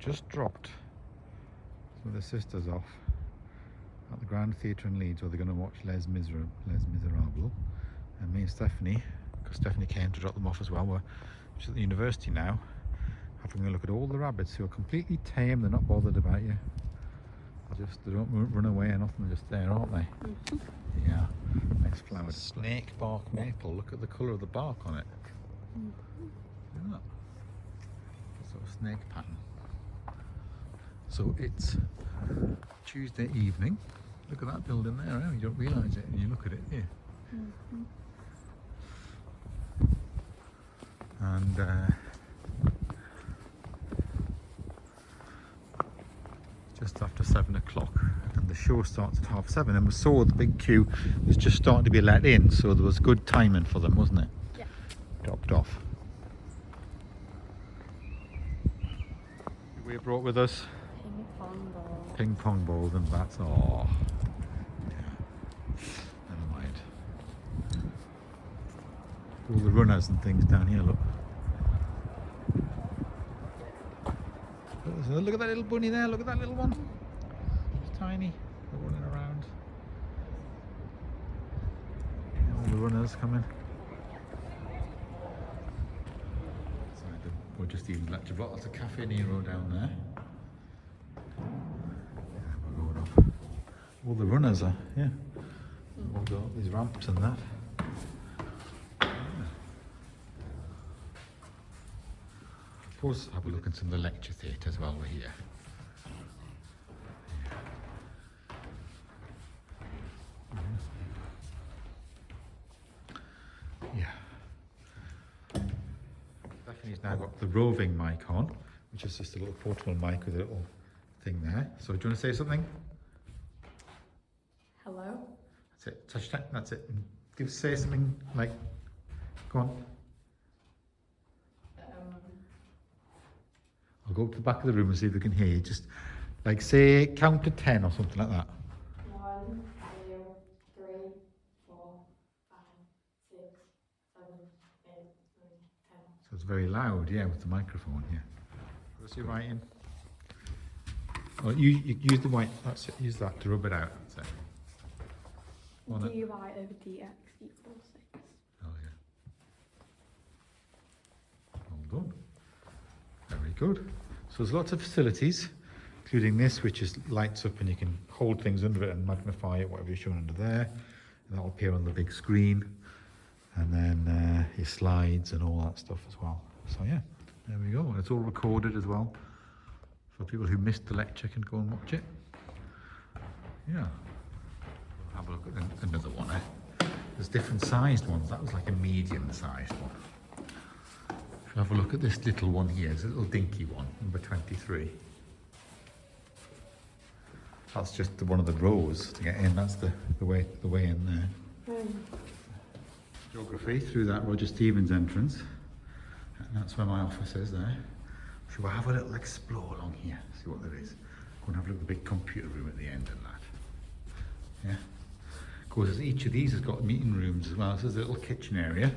just dropped some of the sisters off at the Grand Theatre in Leeds, where they're going to watch Les Miserables. And me and Stephanie, because Stephanie came to drop them off as well, we're just at the university now, having a look at all the rabbits who are completely tame. They're not bothered about you. They don't run away or nothing. They're just there, aren't they? Mm-hmm. Yeah. Nice flowered snake bark maple. Look at the colour of the bark on it. Mm-hmm. Look at that. Sort of snake pattern. So it's Tuesday evening. Look at that building there. You don't realise it when you look at it, do you? Mm-hmm. And just after 7 o'clock, and the show starts at 7:30, and we saw the big queue was just starting to be let in, so there was good timing for them, wasn't it? Yeah. Dropped off. We brought with us ping pong balls and bats. Oh, yeah. Never mind. All the runners and things down here. Look. Look at that little bunny there, look at that little one. It's tiny, they're running around. All the runners coming. We're just even lecture block. That's a Cafe Nero down there. Yeah, we're going up. All the runners are, yeah. All got these ramps and that. Suppose have a look at some of the lecture theatres while we're here. Yeah. Stephanie's now got the roving mic on, which is just a little portable mic with a little thing there. So do you want to say something? Hello. That's it. Touch that. That's it. Say something like, go on. I'll go to the back of the room and see if they can hear you. Just like say count to 10 or something like that. 1, 2, 3, 4, 5, 6, 7, 8, 9, 10. So it's very loud, yeah, with the microphone here. What's your writing? Oh, you use the white. That's it. Use that to rub it out. That's it. dy over dx equals 6. Oh yeah. Well done. Very good. So there's lots of facilities, including this, which is lights up and you can hold things under it and magnify it, whatever you're showing under there. And that'll appear on the big screen. And then your slides and all that stuff as well. So yeah, there we go. And it's all recorded as well. So people who missed the lecture can go and watch it. Yeah. Have a look at another one. There's different sized ones. That was like a medium sized one. Have a look at this little one here. It's a little dinky one, number 23. That's just one of the rows to get in. That's the way in there. Geography through that Roger Stevens entrance, and that's where my office is there. So we'll have a little explore along here, see what there is. Go and have a look at the big computer room at the end and that. Yeah. Of course, each of these has got meeting rooms as well. So there's a little kitchen area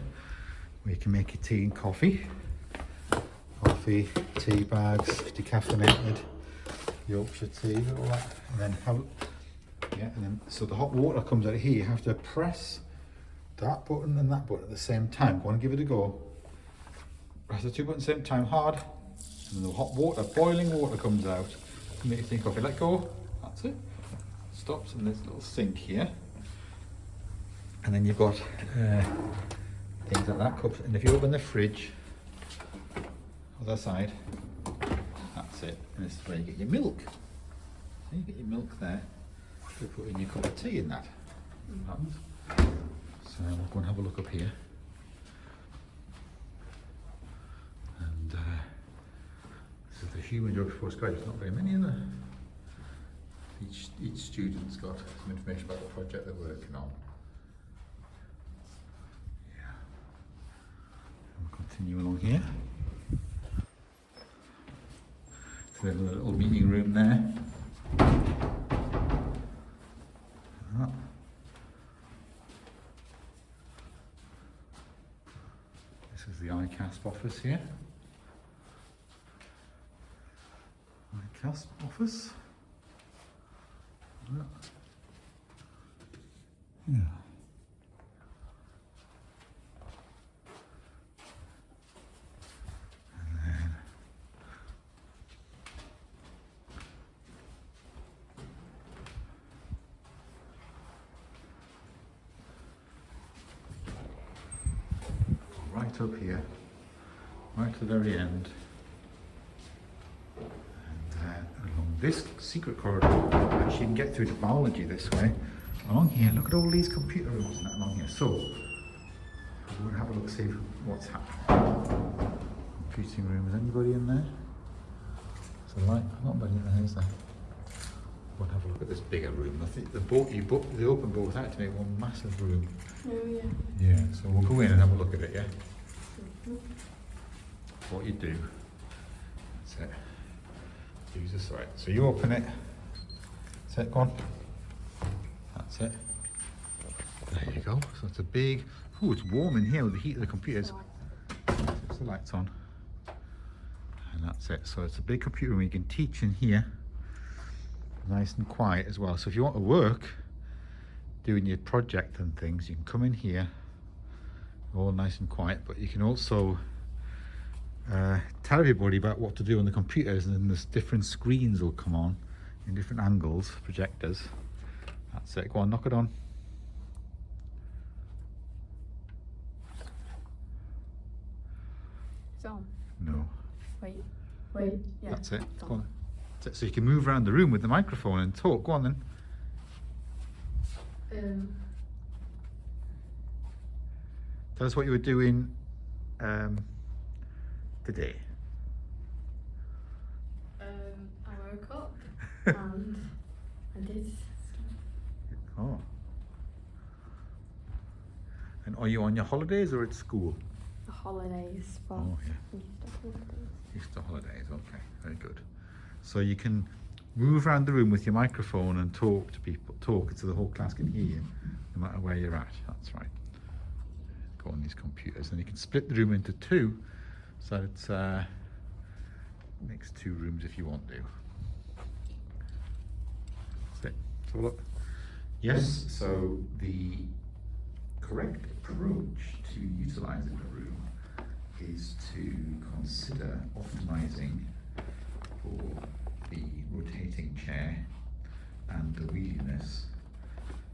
where you can make your tea and coffee. Coffee, tea bags, decaffeinated, Yorkshire tea, all that. And then so the hot water comes out of here. You have to press that button and that button at the same time. Go on and give it a go. Press the two buttons at the same time, hard. And the hot water, boiling water comes out. You make your tea and coffee. Let go. That's it. Stops in this little sink here. And then you've got things like that, cups. And if you open the fridge, other side, that's it. And this is where you get your milk. So you get your milk there. You put in your cup of tea in that. So we'll go and have a look up here. And this is the human geography postgraduate. There's not very many in there. Each student's got some information about the project they're working on. Yeah. And we'll continue along here. So there's a little meeting room there. This is the ICASP office here. CASP office. Yeah. And then right up here, right to the very end. Along this secret corridor, actually you can get through to biology this way. Along here, look at all these computer rooms and that along here. So, we'll have a look, see what's happening. Computing room, is anybody in there? There's a light, nobody in there, is there? We'll have a look at this bigger room. I think they open both out to make one massive room. Oh yeah. Yeah, so we'll go in and have a look at it, yeah? What you do, that's it. Use this, right, so you open it, that's it, go on. That's it. There you go, so it's a big, oh, it's warm in here with the heat of the computers. Switch the lights on. And that's it, so it's a big computer room. You can teach in here, nice and quiet as well. So if you want to work, doing your project and things, you can come in here, all nice and quiet, but you can also tell everybody about what to do on the computers, and then there's different screens will come on in different angles, projectors. That's it, go on, knock it on. It's on. No. Wait, yeah. That's it, go on. That's it. So you can move around the room with the microphone and talk, go on then. Tell us what you were doing today. I woke up and I did stuff. Oh. And are you on your holidays or at school? The holidays, but Oh yeah. Easter holidays. Easter holidays, okay, very good. So you can move around the room with your microphone and talk to people, talk so the whole class can hear you, no matter where you're at. That's right. Go on these computers, and you can split the room into two, so it's makes two rooms if you want to. That's it. So look. Yes. So the correct approach to utilising the room is to consider optimising for the rotating chair and the wheeliness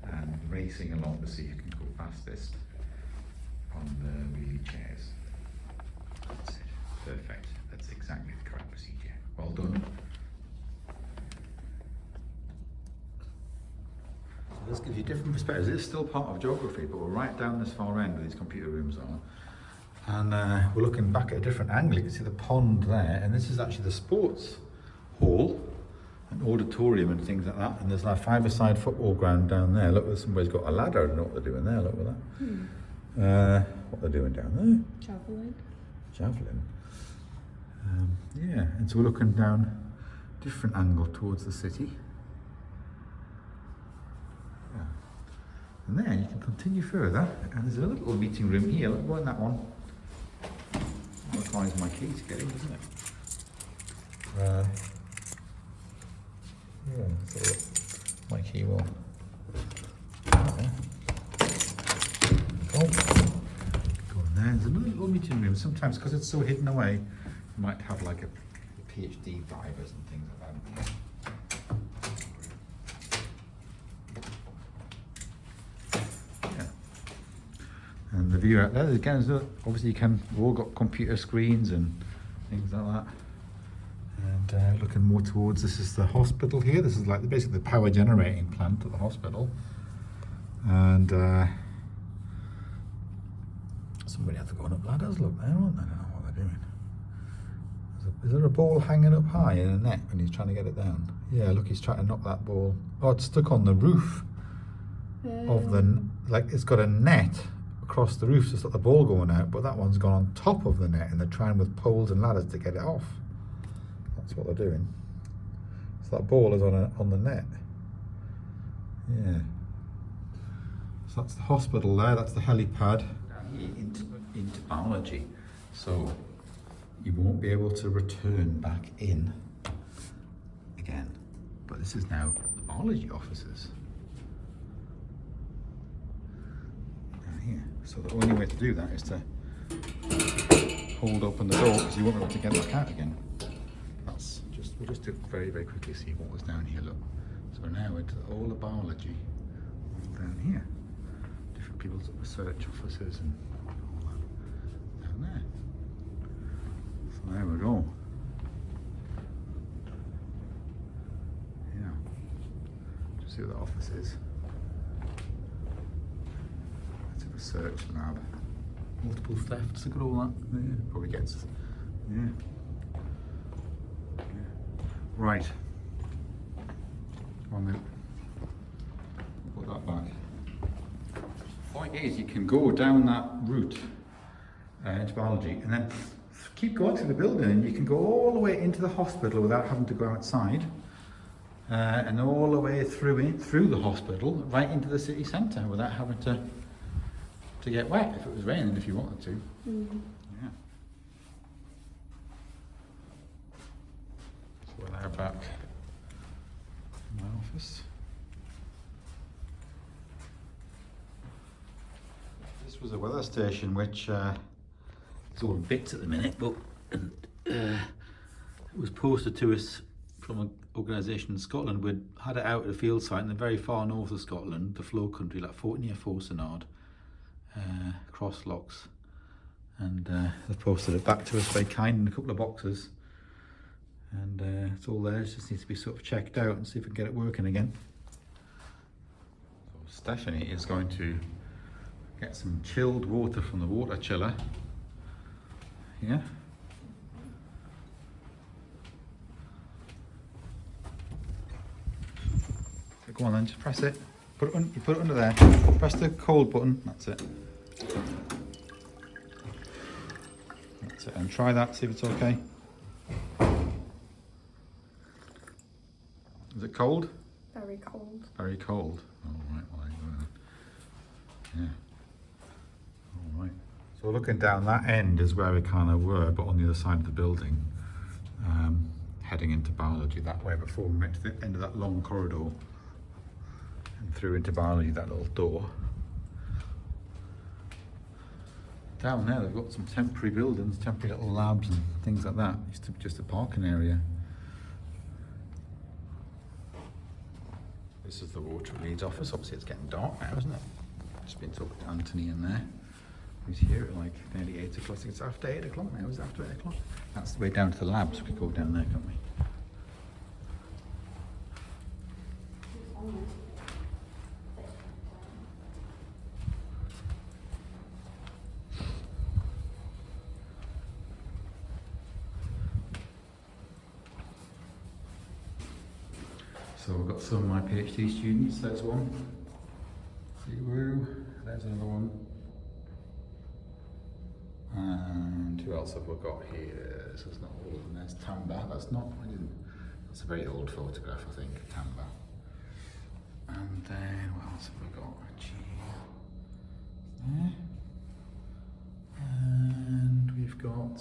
and racing along to see who can go fastest on the wheelie chairs. That's it. Perfect. That's exactly the correct procedure. Well done. So this gives you different perspectives. It's still part of geography, but we're right down this far end where these computer rooms are. And we're looking back at a different angle. You can see the pond there, and this is actually the sports hall, an auditorium and things like that. And there's like a five-a-side football ground down there. Look, somebody's got a ladder. I don't know what they're doing there. Look at that. What they're doing down there. Javelin. Javelin. Yeah, and so we're looking down different angle towards the city. Yeah. And then you can continue further, and there's a little meeting room here. Look, go in that one. That requires my key to get in, doesn't it? Yeah, so my key will. Okay. Go in there. There's another little meeting room. Sometimes, because it's so hidden away, you might have like a PhD drivers and things like that. And the view out there, again, obviously you can, we've all got computer screens and things like that. And looking more towards, this is the hospital here. This is like basically the power generating plant at the hospital. And somebody had to go up ladders, look there, aren't they? I don't know what they're doing. Is there a ball hanging up high in a net when he's trying to get it down? Yeah, look, he's trying to knock that ball. Oh, it's stuck on the roof of the, like it's got a net across the roof to stop the ball going out, but that one's gone on top of the net and they're trying with poles and ladders to get it off. That's what they're doing. So that ball is on the net. Yeah. So that's the hospital there, that's the helipad. Down here into biology. So you won't be able to return back in this is now the biology offices. Down here. So the only way to do that is to hold open the door because you won't be able to get back out again. We'll just do it very, very quickly, see what was down here, look. So now into all the biology down here. Different people's research offices and all that down there. So there we go. Yeah. Just see what the office is. That's a research lab. Multiple thefts, look at all that. Yeah, probably gets, yeah. Right. Come on then. Put that back. Point is, you can go down that route into biology and then keep going through the building and you can go all the way into the hospital without having to go outside and all the way through the hospital right into the city centre without having to get wet if it was raining if you wanted to. Mm. Yeah. So we're now back in my office. This was a weather station which it's all in bits at the minute, but it was posted to us from an organisation in Scotland. We'd had it out at a field site in the very far north of Scotland, the Flow Country, like 40 near Fosenard, Crosslocks, and they posted it back to us very kind in a couple of boxes. And it's all there, it just needs to be sort of checked out and see if we can get it working again. So Stephanie is going to get some chilled water from the water chiller. Yeah. So go on then, just press it. You put it under there. Press the cold button, that's it. That's it, and try that, see if it's okay. Is it cold? Very cold. Very cold. All right, well, yeah. All right. So looking down that end is where we kind of were, but on the other side of the building, heading into biology that way before we went to the end of that long corridor and through into biology, that little door. Down there, they've got some temporary buildings, temporary little labs and things like that. Used to be just a parking area. This is the water leads office. Obviously it's getting dark now, isn't it? Just been talking to Anthony in there. He's here at like nearly 8 o'clock. I think it's after 8 o'clock now. Is it after 8 o'clock? That's the way down to the labs. We could go down there, can't we? So we've got some of my PhD students, there's one. See woo, there's another one. And who else have we got here? So it's not all of them, there's Tamba, that's a very old photograph I think, Tamba. And then what else have we got? There. And we've got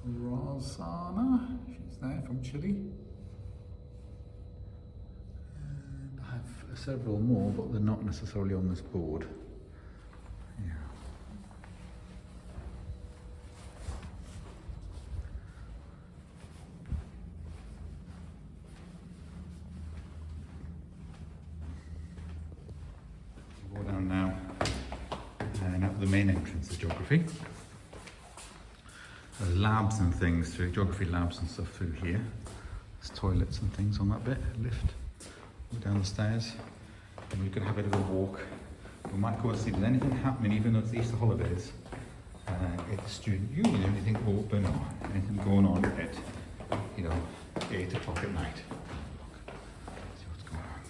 Rosanna, she's there from Chile. Several more, but they're not necessarily on this board. Yeah. We'll go down now and up the main entrance of geography. There's labs and things through geography labs and stuff through here. There's toilets and things on that bit, lift. Down the stairs, and we could have a bit of a walk. We might go and see if there's anything happening, even though it's Easter holidays. At the student union, anything open or anything going on at 8 o'clock at night. See what's going on.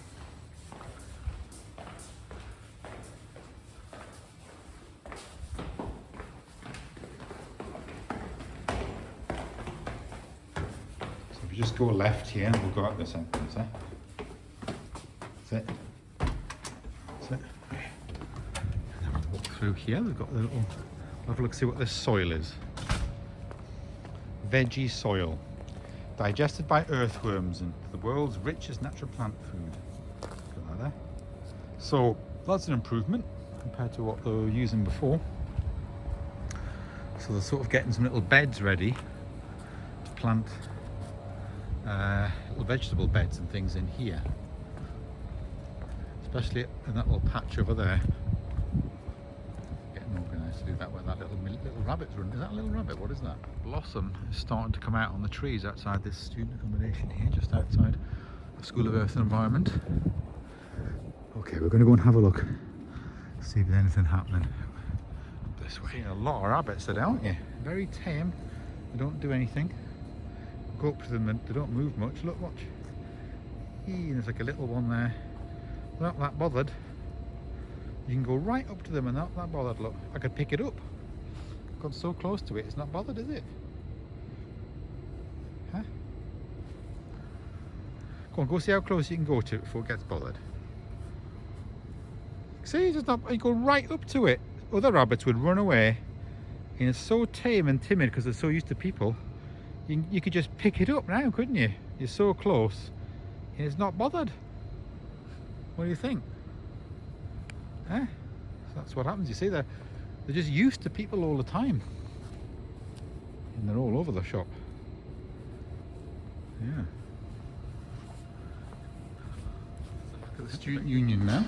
So if you just go left here, we'll go out this entrance, That's it. That's it. And then we'll walk through here. We've got the little. We'll have a look, see what this soil is. Veggie soil. Digested by earthworms and the world's richest natural plant food. Look at that there. So that's an improvement compared to what they were using before. So they're sort of getting some little beds ready to plant little vegetable beds and things in here. Especially in that little patch over there. Getting organised to do that where that little rabbit's running. Is that a little rabbit? What is that? Blossom is starting to come out on the trees outside this student accommodation here, just outside the School of Earth and Environment. Okay, we're going to go and have a look. See if there's anything happening this way. Seeing a lot of rabbits today, aren't you? Very tame. They don't do anything. Go up to them and they don't move much. Look, watch. There's like a little one there. They're not that bothered. You can go right up to them and not that bothered. Look, I could pick it up. I've got so close to it, it's not bothered, is it? Huh? Go on, go see how close you can go to it before it gets bothered. See, it's not, you go right up to it. Other rabbits would run away. And it's so tame and timid because they're so used to people. You could just pick it up now, couldn't you? You're so close. And it's not bothered. What do you think? Huh? So that's what happens. You see, they're just used to people all the time. And they're all over the shop. Yeah. Look at the student union now.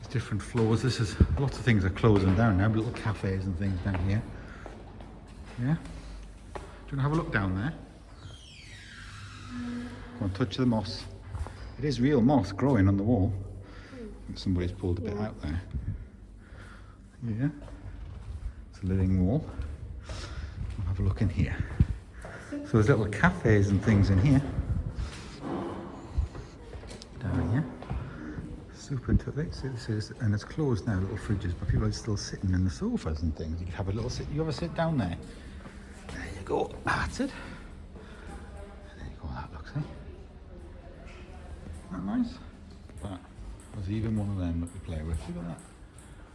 There's different floors. This is, lots of things are closing down now. Little cafes and things down here. Yeah. Do you want to have a look down there? Go and touch the moss. It is real moss growing on the wall. Somebody's pulled a bit out there. Yeah. It's a living wall. We'll have a look in here. So there's little cafes and things in here. Down here. Super into it. See, this is, and it's closed now, little fridges, but people are still sitting in the sofas and things. You can have a little sit. You ever sit down there? There you go. That's it. And there you go. That looks, eh? Isn't that nice? But there's even one of them that we play with. Look at that.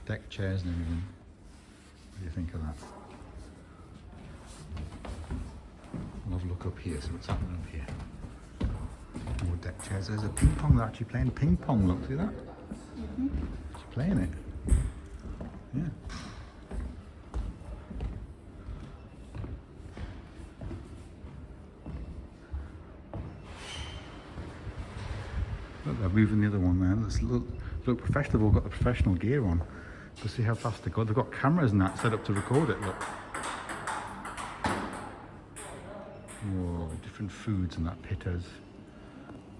Deck chairs and everything. What do you think of that? We'll have a look up here, see what's happening up here. More deck chairs. There's a ping pong. They're actually playing ping pong. Look, see that? Mm-hmm. She's playing it. Yeah. Look, they're moving the other one there. Look, professional. They've all got the professional gear on. To see how fast they go. They've got cameras and that set up to record it. Look. Whoa, different foods and that pitters.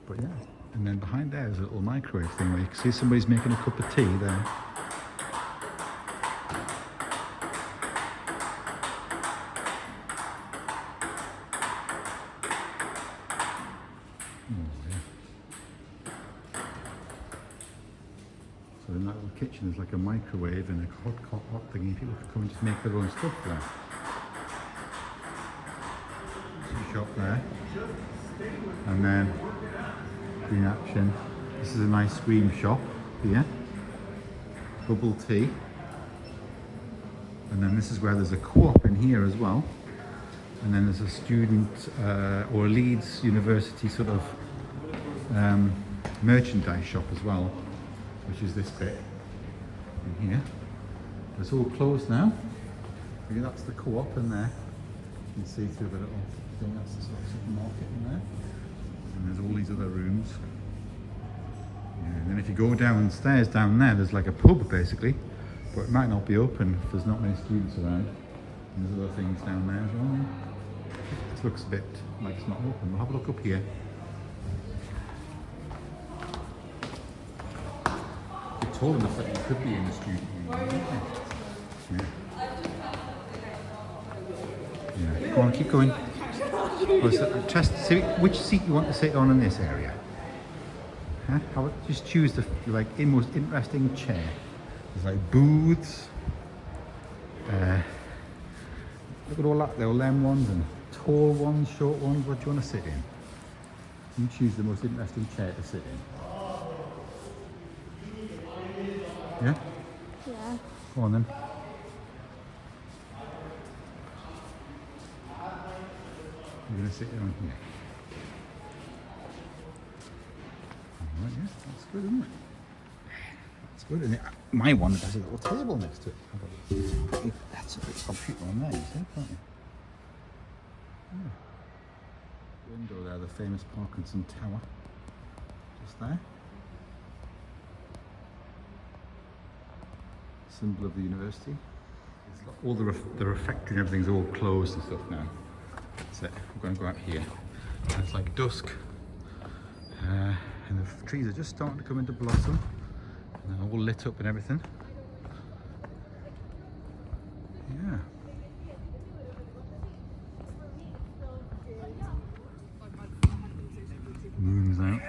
But yeah, and then behind there is a little microwave thing where you can see somebody's making a cup of tea there. Oh, yeah. So in that little kitchen there's like a microwave and a hot thing. People can come and just make their own stuff there. Shop there, and then green action. This is an ice cream shop here, bubble tea, and then this is where there's a co-op in here as well, and then there's a student or a Leeds University sort of merchandise shop as well, which is this bit in here. It's all closed now. Okay, that's the co-op in there. You can see through the little thing, that's the sort of supermarket in there. And there's all these other rooms. Yeah, and then if you go downstairs down there, there's like a pub basically, but it might not be open if there's not many students around. And there's other things down there as well. This looks a bit like it's not open. We'll have a look up here. It's tall enough that you could be in the student room. Yeah. Yeah. Go on, keep going. Test, see which seat you want to sit on in this area. Huh? How about just choose the most interesting chair. There's like booths. Look at all that. There are them ones and tall ones, short ones. What do you want to sit in? You choose the most interesting chair to sit in. Yeah? Yeah. Go on then. We're going to sit down here. Alright, yes, that's good, isn't it? That's good, isn't it? My one has a little table next to it. That's a bit computer on there, you see, can't you? Yeah. Window there, the famous Parkinson Tower. Just there. Symbol of the university. It's got all the reflecting, everything's all closed and stuff now. That's it. We're going to go out here. And it's like dusk. And the trees are just starting to come into blossom. And they're all lit up and everything. Yeah. Moon's out.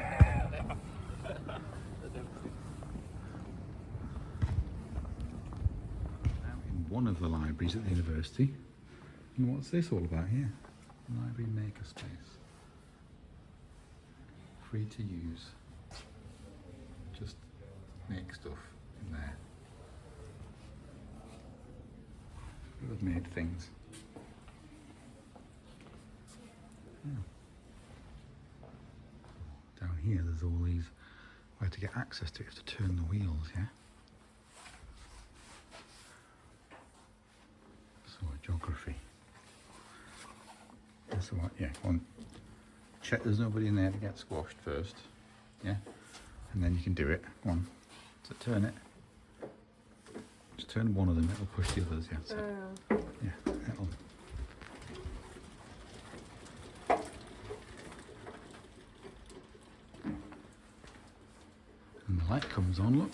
One of the libraries at the university. And what's this all about here? Library makerspace. Free to use. Just make stuff in there. People have made things. Yeah. Down here there's all these, where to get access to it, you have to turn the wheels, yeah? Geography. So what? Yeah, go on. Check there's nobody in there to get squashed first. Yeah, and then you can do it. Go on. So turn it. Just turn one of them. It'll push the others. Yeah. So, yeah. It'll. And the light comes on. Look.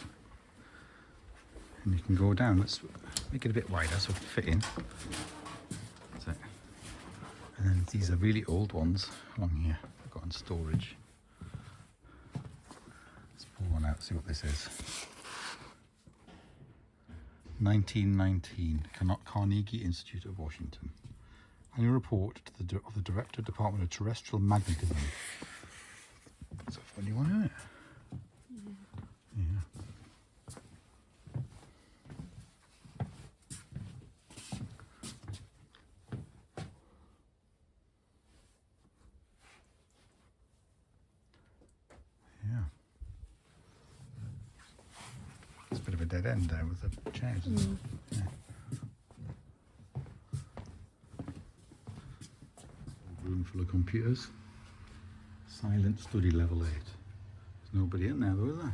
And you can go down. Let's make it a bit wider so it can fit in. That's it. And then these are really old ones along here. I've got in storage. Let's pull one out, see what this is. 1919, Carnegie Institute of Washington. Annual report to of the Director, Department of Terrestrial Magnetism. That's a funny one, isn't it? Yeah. Yeah. It's a bit of a dead end there with the chairs. Yeah. Room full of computers. Silent study level 8. There's nobody in there though, is there?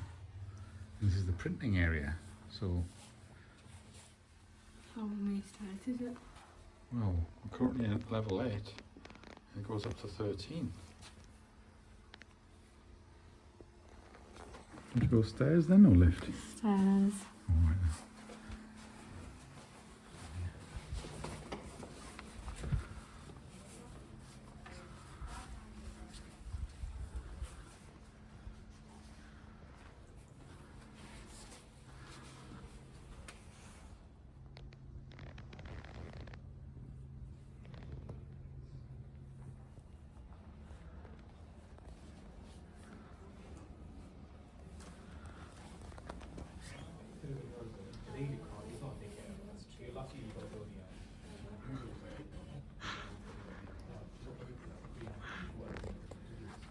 This is the printing area. So. How many stairs is it? Well, we're currently at level 8. And it goes up to 13. Want to go stairs then or lift? Stairs. All right then.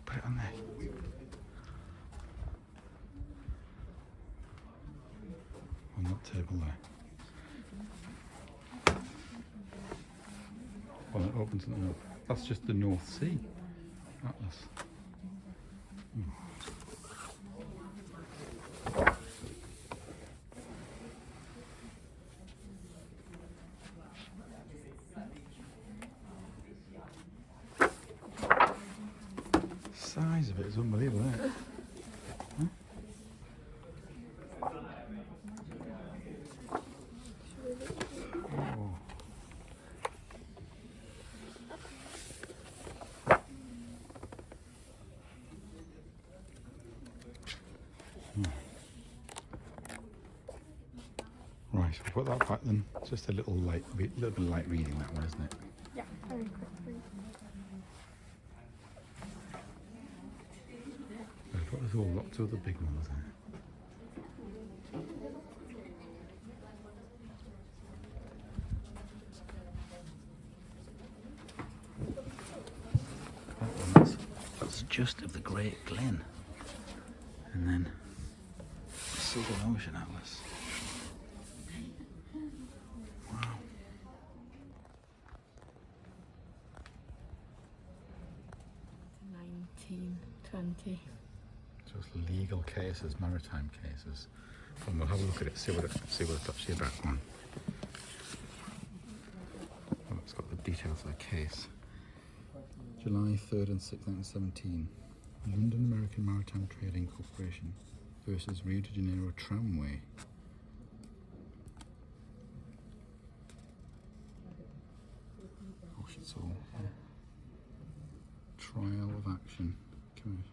Put it on there. On that table there. Well, it opens at the north. That's just the North Sea Atlas. Size of it is unbelievable, isn't it? Huh? Oh. Right, so we'll put that back then. It's just a little bit of light reading, that one, isn't it? Yeah, very quickly. There's all lots of other big ones there. just of the Great Glen. And then the Southern Ocean Atlas. Wow. $19.20. Just legal cases, maritime cases. And we'll have a look at it, see what it's actually about one. Oh, it's got the details of the case. July 3rd and 6th, 1917. London American Maritime Trading Corporation versus Rio de Janeiro Tramway. Gosh, it's all trial of action. Come on.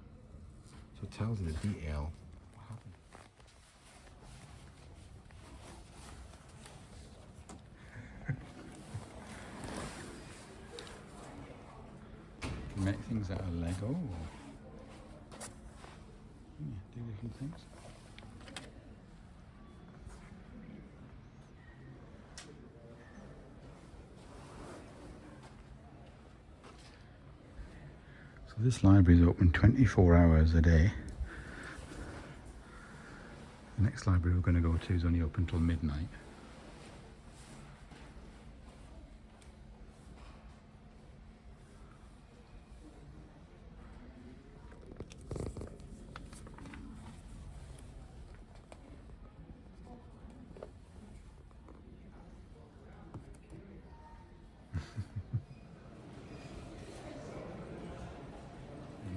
So it tells you the detail. What happened? Can make things out of Lego. Or, yeah, do different things. So this library is open 24 hours a day. The next library we're going to go to is only open till midnight.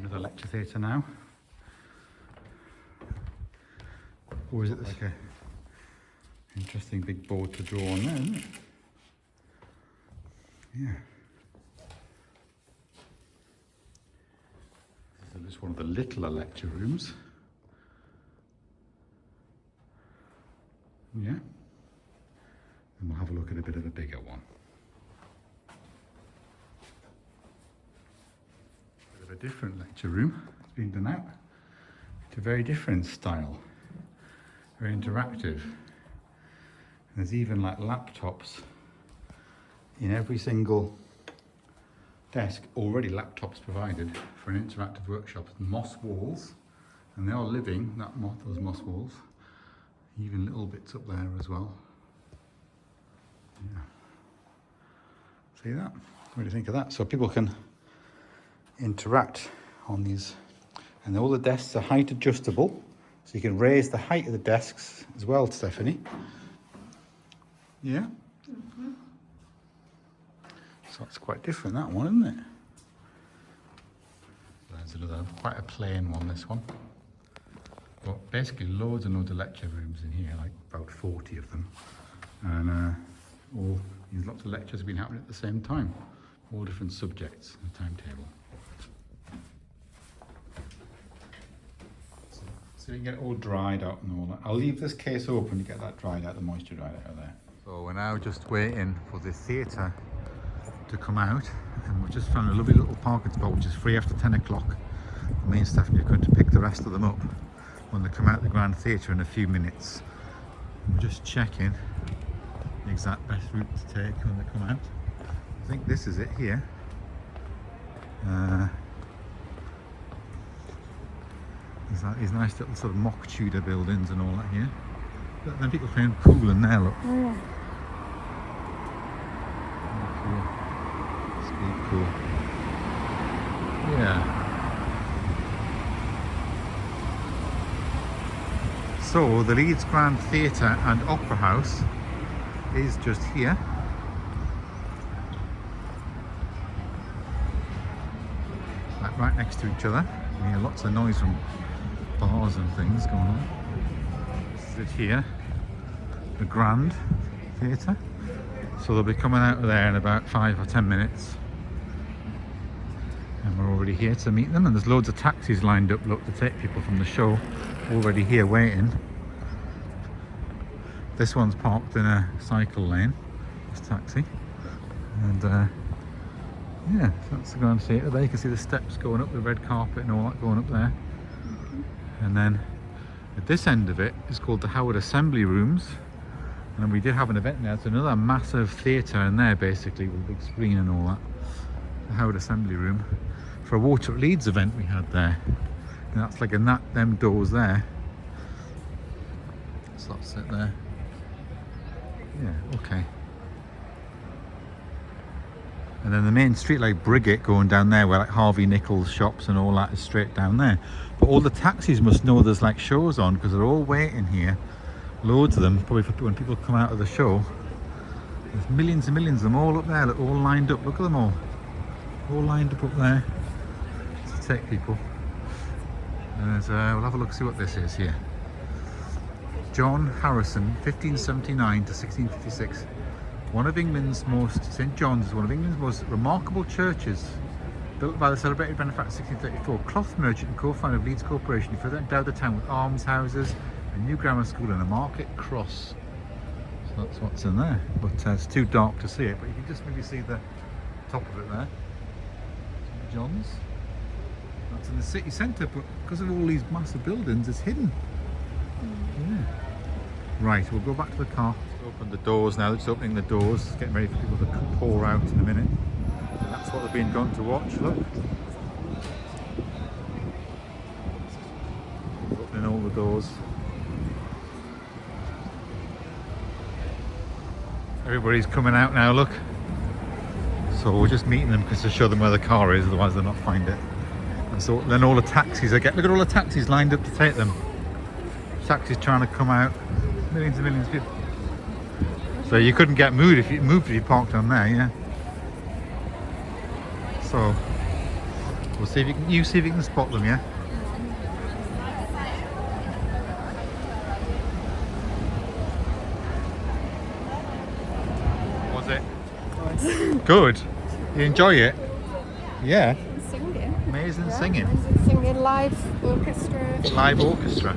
Another lecture theatre now. Or is it like a interesting big board to draw on there, isn't it? Yeah. This is just one of the littler lecture rooms. Yeah. And we'll have a look at a bit of a bigger one. Bit of a different lecture room. It's been done out. It's a very different style. Very interactive. And there's even like laptops in every single desk, already laptops provided for an interactive workshop. Moss walls, and they are living, those moss walls. Even little bits up there as well. Yeah. See that? What do you think of that? So people can interact on these, and all the desks are height adjustable. So you can raise the height of the desks as well, Stephanie. Yeah? Mm-hmm. So that's quite different, that one, isn't it? There's another, quite a plain one, this one. But basically loads and loads of lecture rooms in here, like about 40 of them. And all these lots of lectures have been happening at the same time. All different subjects, the timetable. So you can get it all dried out and all that. I'll leave this case open to get that dried out, the moisture dried out of there. So we're now just waiting for the theatre to come out, and we've just found a lovely little parking spot which is free after 10 o'clock. Me and Stephanie are going to pick the rest of them up when they come out the Grand Theatre in a few minutes. We're just checking the exact best route to take when they come out. I think this is it here. These nice little sort of mock Tudor buildings and all that here. But then people playing pool in there, look. Oh yeah. Cool. It's really cool. Yeah. So the Leeds Grand Theatre and Opera House is just here. Like right next to each other. You hear lots of noise from bars and things going on. This is it here, the Grand Theatre. So they'll be coming out of there in about 5 or 10 minutes. And we're already here to meet them, and there's loads of taxis lined up, look, to take people from the show, already here waiting. This one's parked in a cycle lane, this taxi. And yeah, so that's the Grand Theatre there. You can see the steps going up, the red carpet and all that going up there. And then at this end of it is called the Howard Assembly Rooms. And we did have an event there. It's another massive theatre in there, basically, with a big screen and all that. The Howard Assembly Room. for a Water at Leeds event we had there. And that's like in them doors there. So that's it there. Yeah, okay. And then the main street like Briggate going down there where like Harvey Nichols shops and all that is straight down there. But all the taxis must know there's like shows on because they're all waiting here. Loads of them, probably for when people come out of the show. There's millions and millions of them all up there, look, all lined up. Look at them all. All lined up there to take people. And there's, we'll have a look, see what this is here. John Harrison, 1579 to 1656. One of England's most, St John's is one of England's most remarkable churches. Built by the celebrated benefactor in 1634. Cloth merchant and co-founder of Leeds Corporation. He further endowed the town with almshouses, a new grammar school and a market cross. So that's what's in there. But it's too dark to see it, but you can just maybe see the top of it there. St John's. That's in the city centre, but because of all these massive buildings, it's hidden. Yeah. Right, we'll go back to the car. Open the doors now, it's opening the doors, getting ready for people to pour out in a minute. And that's what they've been gone to watch, look. Opening all the doors. Everybody's coming out now, look. So we're just meeting them because to show them where the car is, otherwise they'll not find it. And so then all the taxis look at all the taxis lined up to take them. Taxis trying to come out, millions and millions of people. So you couldn't get moved if you parked on there, yeah. So we'll see if you see if you can spot them, yeah. Was it good? You enjoy it? Yeah. Singing. Amazing singing. Singing live orchestra. Live orchestra.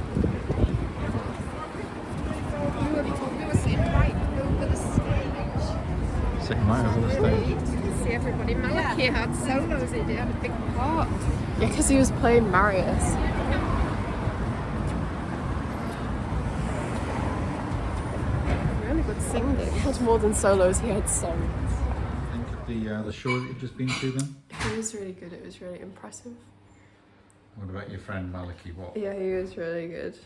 We were sitting right over the stage. Sitting right over the stage. You can see everybody. Maliki had solos, he had a big part. Yeah, because he was playing Marius. Really good singing. He had more than solos, he had songs. Think of the show that you've just been to then? It was really good, it was really impressive. What about your friend Maliki? What? Yeah, he was really good.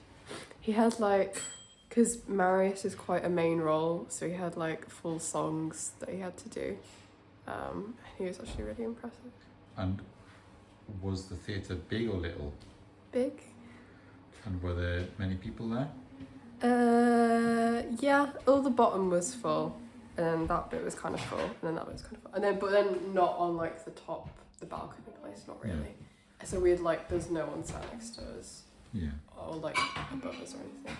He had like, because Marius is quite a main role, so he had like full songs that he had to do. He was actually really impressive. And was the theatre big or little? Big? And were there many people there? Yeah, all the bottom was full, and then that bit was kind of full, and then that bit was kind of full. But then not on like the top, the balcony place, not really. So we had like, there's no one sat next to us. Yeah. Or like above us or anything.